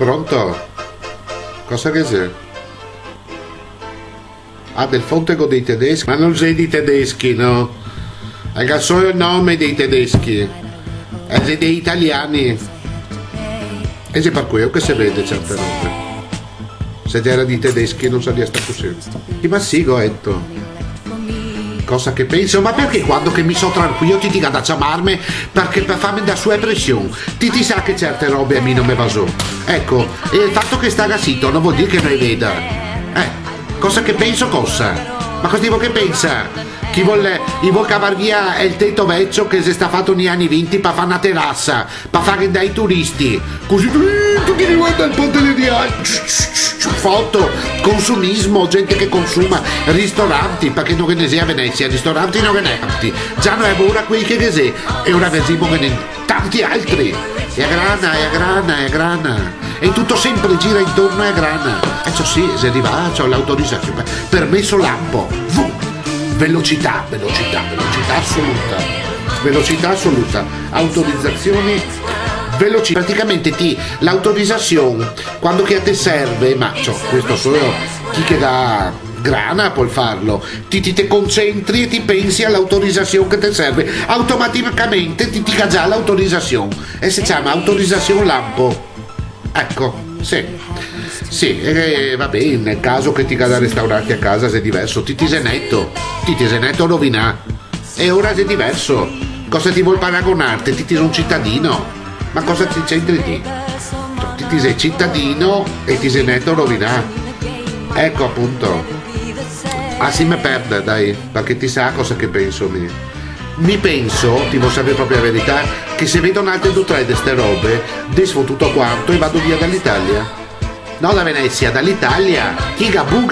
Pronto? Cosa che sei? Ah, del Fontego dei tedeschi? Ma non sei di tedeschi, no? Hai solo il nome dei tedeschi. Sei degli italiani. E se per quello che si vede certe robe. Se era di tedeschi non sarebbe stato così. Ma sì, Goetto. Cosa che penso? Ma perché quando che mi so tranquillo ti dica da chiamarmi perché per farmi da sua pressione? Ti sa che certe robe a me non mi vasò. Ecco, e il fatto che sta sito non vuol dire che non veda. Cosa che penso cosa? Ma cosa dico che pensa? Chi vuole cavare via il tetto vecchio che si sta fatto negli anni 20 per fare una terrazza, per fare dai turisti. Così tutti riguarda il ponte di foto, consumismo, gente che consuma, ristoranti, perché non ne sia a Venezia, ristoranti non ne hanno. Già noi abbiamo ora qui che sia, e ora vediamo che ne tanti altri. E a grana. E tutto sempre gira intorno a grana. E ciò sì, se arriva, c'ho l'autorizzazione. Permesso lampo. Velocità assoluta. Autorizzazioni veloci. Praticamente l'autorizzazione, quando che a te serve, ma questo solo chi che dà grana può farlo, ti concentri e ti pensi all'autorizzazione che ti serve, automaticamente ti dica già l'autorizzazione e si chiama autorizzazione lampo. Ecco, sì, vabbè, nel caso che ti cada restaurarti a casa sei diverso, ti sei netto rovina e ora sei diverso. Cosa ti vuoi paragonarti? Ti sei un cittadino, ma cosa ti c'entri di? Ti sei cittadino e ti sei netto rovina. Ecco appunto. Ah sì, mi perde, dai, perché ti sa cosa che penso mi penso, ti vuoi sapere proprio la verità, che se vedono altre 2 o 3 di queste robe, desfo tutto quanto e vado via dall'Italia. No, da Venezia, dall'Italia. Chi gabu.